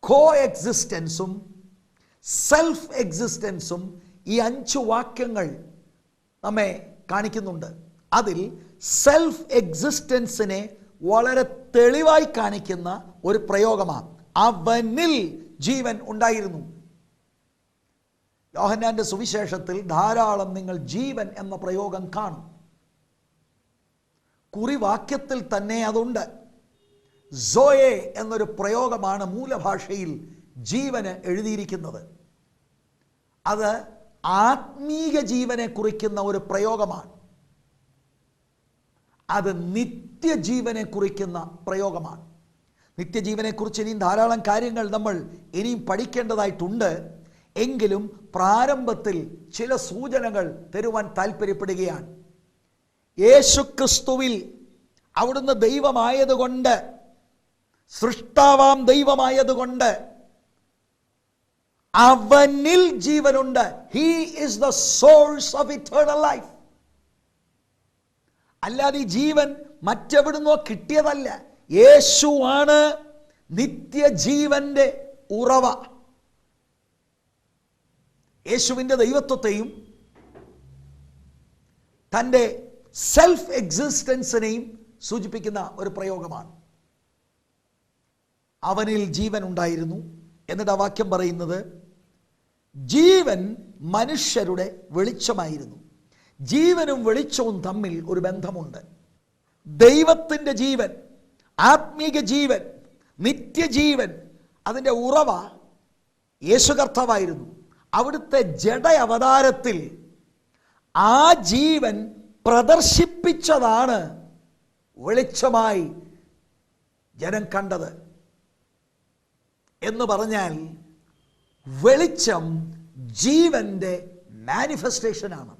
A: കോ എക്സിസ്റ്റൻസും സെൽഫ് എക്സിസ്റ്റൻസും ഈ 5 വാക്യങ്ങൾ നമ്മെ കാണിക്കുന്നുണ്ട്. അതിൽ സെൽഫ് എക്സിസ്റ്റൻസിനെ വളരെ തെളിവായി കാണിക്കുന്ന ഒരു പ്രയോഗമാണ് അവനിൽ ജീവൻ ഉണ്ടായിരുന്നു. യോഹന്നാന്റെ സുവിശേഷത്തിൽ ധാരാളം നിങ്ങൾ ജീവൻ എന്ന പ്രയോഗം കാണും. കുറിവാക്യത്തിൽ തന്നെ അതുണ്ട്. സോയെ എന്നൊരു പ്രയോഗമാണ് മൂലഭാഷയിൽ ജീവന് എഴുതിയിരിക്കുന്നത്. അത് ആത്മീക ജീവനെ കുറിക്കുന്ന ഒരു പ്രയോഗമാണ്. അത് നിത്യജീവനെ കുറിക്കുന്ന പ്രയോഗമാണ്. നിത്യജീവനെക്കുറിച്ച് ഇനിയും ധാരാളം കാര്യങ്ങൾ നമ്മൾ ഇനിയും പഠിക്കേണ്ടതായിട്ടുണ്ട്. എങ്കിലും പ്രാരംഭത്തിൽ ചില സൂചനകൾ തരുവാൻ താല്പര്യപ്പെടുകയാണ്. യേശുക്രിസ്തുവിൽ അവിടുന്ന് ദൈവമായതുകൊണ്ട്, സൃഷ്ടാവാം ദൈവമായതുകൊണ്ട് അവനിൽ ജീവനുണ്ട്. He is the source of eternal life. അല്ലാതെ ഈ ജീവൻ മറ്റെവിടുന്നോ കിട്ടിയതല്ല. യേശുവാണ് നിത്യജീവന്റെ ഉറവ. യേശുവിൻ്റെ ദൈവത്വത്തെയും തൻ്റെ സെൽഫ് എക്സിസ്റ്റൻസിനെയും സൂചിപ്പിക്കുന്ന ഒരു പ്രയോഗമാണ്. അവനിൽ ജീവൻ ഉണ്ടായിരുന്നു. എന്നിട്ട് ആ വാക്യം പറയുന്നത് ജീവൻ മനുഷ്യരുടെ വെളിച്ചമായിരുന്നു. ജീവനും വെളിച്ചവും തമ്മിൽ ഒരു ബന്ധമുണ്ട്. ദൈവത്തിൻ്റെ ജീവൻ, ആത്മീക ജീവൻ, നിത്യജീവൻ, അതിൻ്റെ ഉറവ യേശു കർത്താവായിരുന്നു. അവിടുത്തെ ജഡ അവതാരത്തിൽ ആ ജീവൻ പ്രദർശിപ്പിച്ചതാണ് വെളിച്ചമായി ജനം കണ്ടത്. എന്ന് പറഞ്ഞാൽ വെളിച്ചം ജീവന്റെ മാനിഫെസ്റ്റേഷനാണ്.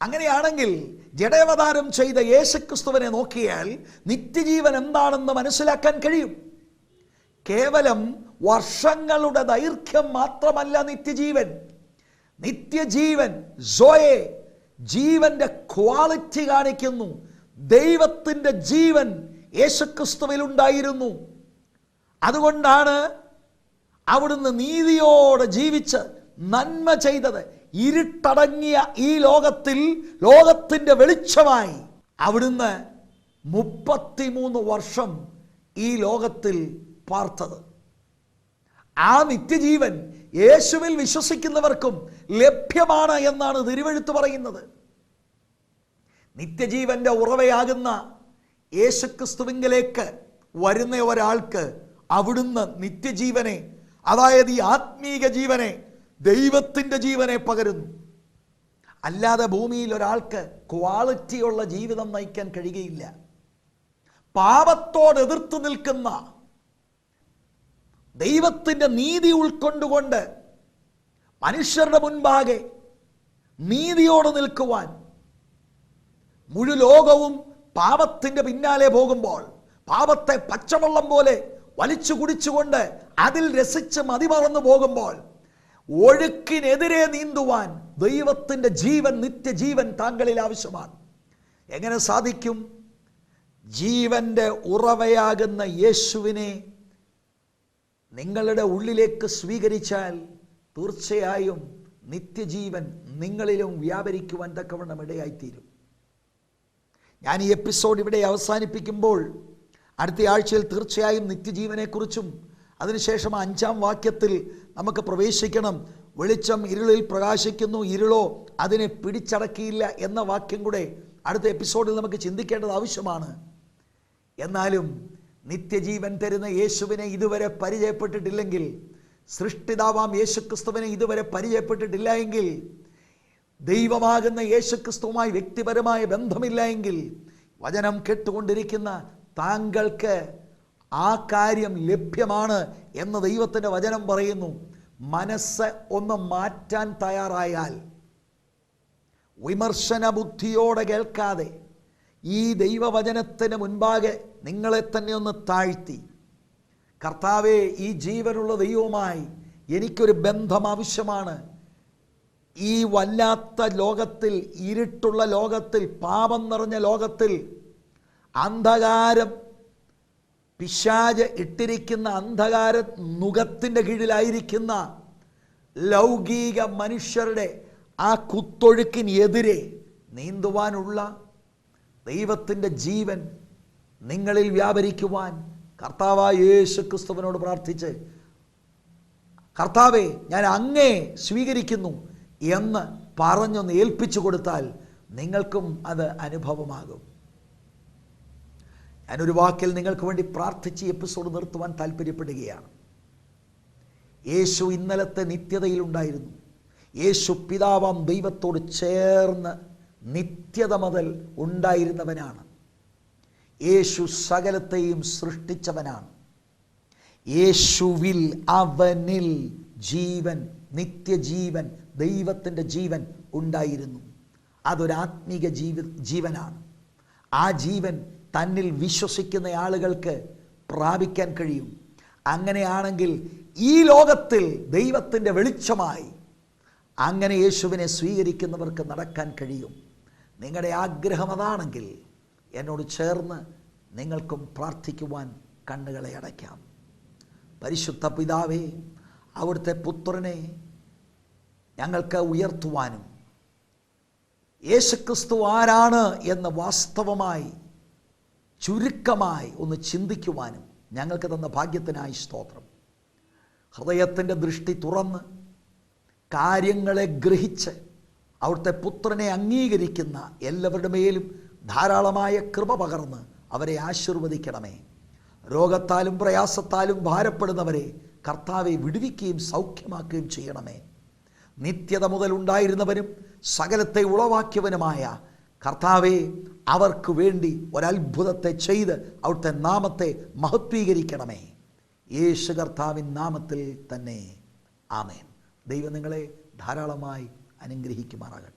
A: അങ്ങനെയാണെങ്കിൽ ജഡാവതാരം ചെയ്ത യേശുക്രിസ്തുവിനെ നോക്കിയാൽ നിത്യജീവൻ എന്താണെന്ന് മനസ്സിലാക്കാൻ കഴിയും. കേവലം വർഷങ്ങളുടെ ദൈർഘ്യം മാത്രമല്ല നിത്യജീവൻ. നിത്യജീവൻ സോയെ, ജീവന്റെ ക്വാളിറ്റി കാണിക്കുന്നു. ദൈവത്തിൻ്റെ ജീവൻ യേശുക്രിസ്തുവിൽ ഉണ്ടായിരുന്നു. അതുകൊണ്ടാണ് അവിടുന്ന് നീതിയോടെ ജീവിച്ച് നന്മ ചെയ്തത്. ഇരുട്ടടങ്ങിയ ഈ ലോകത്തിൽ ലോകത്തിൻ്റെ വെളിച്ചമായി അവിടുന്ന് 33 വർഷം ഈ ലോകത്തിൽ പാർത്തത്. ആ നിത്യജീവൻ യേശുവിൽ വിശ്വസിക്കുന്നവർക്കും ലഭ്യമാണ് എന്നാണ് തിരുവെഴുത്ത് പറയുന്നത്. നിത്യജീവന്റെ ഉറവയാകുന്ന യേശുക്രിസ്തുവിങ്കലേക്ക് വരുന്ന ഒരാൾക്ക് അവിടുന്ന് നിത്യജീവനെ, അതായത് ഈ ആത്മീക ജീവനെ, ദൈവത്തിൻ്റെ ജീവനെ പകരുന്നു. അല്ലാതെ ഭൂമിയിൽ ഒരാൾക്ക് ക്വാളിറ്റിയുള്ള ജീവിതം നയിക്കാൻ കഴിയുകയില്ല. പാപത്തോട് എതിർത്ത് നിൽക്കുന്ന, ദൈവത്തിൻ്റെ നീതി ഉൾക്കൊണ്ടുകൊണ്ട് മനുഷ്യരുടെ മുൻപാകെ നീതിയോട് നിൽക്കുവാൻ മുഴു ലോകവും പാപത്തിൻ്റെ പിന്നാലെ പോകുമ്പോൾ, പാപത്തെ പച്ചവെള്ളം പോലെ വലിച്ചു കുടിച്ചുകൊണ്ട് അതിൽ രസിച്ച് മതിമറന്നു പോകുമ്പോൾ, ഒഴുക്കിനെതിരെ നീന്തുവാൻ ദൈവത്തിൻ്റെ ജീവൻ, നിത്യജീവൻ താങ്കളിൽ ആവശ്യമാണ്. എങ്ങനെ സാധിക്കും? ജീവന്റെ ഉറവയാകുന്ന യേശുവിനെ നിങ്ങളുടെ ഉള്ളിലേക്ക് സ്വീകരിച്ചാൽ തീർച്ചയായും നിത്യജീവൻ നിങ്ങളിലും വ്യാപരിക്കുവാൻ തക്കവണ്ണം ഇടയായിത്തീരും. ഞാൻ ഈ എപ്പിസോഡ് ഇവിടെ അവസാനിപ്പിക്കുമ്പോൾ അടുത്ത ആഴ്ചയിൽ തീർച്ചയായും നിത്യജീവനെക്കുറിച്ചും അതിനുശേഷം 5-ാം വാക്യത്തിൽ നമുക്ക് പ്രവേശിക്കണം. വെളിച്ചം ഇരുളിൽ പ്രകാശിക്കുന്നു, ഇരുളോ അതിനെ പിടിച്ചടക്കിയില്ല എന്ന വാക്യം കൂടെ അടുത്ത എപ്പിസോഡിൽ നമുക്ക് ചിന്തിക്കേണ്ടത് ആവശ്യമാണ്. എന്നാലും നിത്യജീവൻ തരുന്ന യേശുവിനെ ഇതുവരെ പരിചയപ്പെട്ടിട്ടില്ലെങ്കിൽ, സൃഷ്ടിതാവാം യേശുക്രിസ്തുവിനെ ഇതുവരെ പരിചയപ്പെട്ടിട്ടില്ല എങ്കിൽ, ദൈവമാകുന്ന യേശുക്രിസ്തുവുമായി വ്യക്തിപരമായ ബന്ധമില്ല എങ്കിൽ, വചനം കേട്ടുകൊണ്ടിരിക്കുന്ന താങ്കൾക്ക് ആ കാര്യം ലഭ്യമാണ് എന്ന് ദൈവത്തിൻ്റെ വചനം പറയുന്നു. മനസ്സ് ഒന്ന് മാറ്റാൻ തയ്യാറായാൽ, വിമർശന ബുദ്ധിയോടെ കേൾക്കാതെ ഈ ദൈവവചനത്തിന് മുൻപാകെ നിങ്ങളെ തന്നെ ഒന്ന് താഴ്ത്തി, കർത്താവേ, ഈ ജീവനുള്ള ദൈവവുമായി എനിക്കൊരു ബന്ധം ആവശ്യമാണ്. ഈ വല്ലാത്ത ലോകത്തിൽ, ഇരുട്ടുള്ള ലോകത്തിൽ, പാപം നിറഞ്ഞ ലോകത്തിൽ, അന്ധകാരം, പിശാച് ഇട്ടിരിക്കുന്ന അന്ധകാര നുകത്തിൻ്റെ കീഴിലായിരിക്കുന്ന ലൗകിക മനുഷ്യരുടെ ആ കുത്തൊഴുക്കിനെതിരെ നീന്തുവാനുള്ള ദൈവത്തിൻ്റെ ജീവൻ നിങ്ങളിൽ വ്യാപരിക്കുവാൻ കർത്താവായ യേശുക്രിസ്തുവിനോട് പ്രാർത്ഥിച്ച്, കർത്താവേ, ഞാൻ അങ്ങേ സ്വീകരിക്കുന്നു എന്ന് പറഞ്ഞൊന്ന് ഏൽപ്പിച്ചു കൊടുത്താൽ നിങ്ങൾക്കും അത് അനുഭവമാകും. ഞാനൊരു വാക്കിൽ നിങ്ങൾക്ക് വേണ്ടി പ്രാർത്ഥിച്ച് എപ്പിസോഡ് നിർത്തുവാൻ താല്പര്യപ്പെടുകയാണ്. യേശു ഇന്നലത്തെ നിത്യതയിലുണ്ടായിരുന്നു. യേശു പിതാവാം ദൈവത്തോട് ചേർന്ന് നിത്യത മുതൽ ഉണ്ടായിരുന്നവനാണ്. യേശു സകലത്തെയും സൃഷ്ടിച്ചവനാണ്. യേശുവിൽ, അവനിൽ ജീവൻ, നിത്യജീവൻ, ദൈവത്തിൻ്റെ ജീവൻ ഉണ്ടായിരുന്നു. അതൊരാത്മീക ജീവനാണ്. ആ ജീവൻ തന്നിൽ വിശ്വസിക്കുന്ന ആളുകൾക്ക് പ്രാപിക്കാൻ കഴിയും. അങ്ങനെയാണെങ്കിൽ ഈ ലോകത്തിൽ ദൈവത്തിൻ്റെ വെളിച്ചമായി അങ്ങനെ യേശുവിനെ സ്വീകരിക്കുന്നവർക്ക് നടക്കാൻ കഴിയും. നിങ്ങളുടെ ആഗ്രഹം അതാണെങ്കിൽ എന്നോട് ചേർന്ന് നിങ്ങൾക്കും പ്രാർത്ഥിക്കുവാൻ കണ്ണുകളെ അടയ്ക്കാം. പരിശുദ്ധ പിതാവേ, അവിടുത്തെ പുത്രനെ ഞങ്ങൾക്ക് ഉയർത്തുവാനും യേശുക്രിസ്തു ആരാണ് എന്ന് വാസ്തവമായി ചുരുക്കമായി ഒന്ന് ചിന്തിക്കുവാനും ഞങ്ങൾക്ക് തന്ന ഭാഗ്യത്തിനായി സ്തോത്രം. ഹൃദയത്തിൻ്റെ ദൃഷ്ടി തുറന്ന് കാര്യങ്ങളെ ഗ്രഹിച്ച് അവിടുത്തെ പുത്രനെ അംഗീകരിക്കുന്ന എല്ലാവരുടെ മേലും ധാരാളമായ കൃപ പകർന്ന് അവരെ ആശീർവദിക്കണമേ. രോഗത്താലും പ്രയാസത്താലും ഭാരപ്പെടുന്നവരെ കർത്താവെ വിടുവിക്കുകയും സൗഖ്യമാക്കുകയും ചെയ്യണമേ. നിത്യത മുതൽ ഉണ്ടായിരുന്നവനും സകലത്തെ ഉളവാക്കിയവനുമായ കർത്താവെ, അവർക്ക് വേണ്ടി ഒരത്ഭുതത്തെ ചെയ്ത് അവിടുത്തെ നാമത്തെ മഹത്വീകരിക്കണമേ. യേശു കർത്താവിൻ നാമത്തിൽ തന്നെ ആമേൻ. ദൈവം നിങ്ങളെ ധാരാളമായി അനുഗ്രഹിക്കുമാറാകട്ടെ.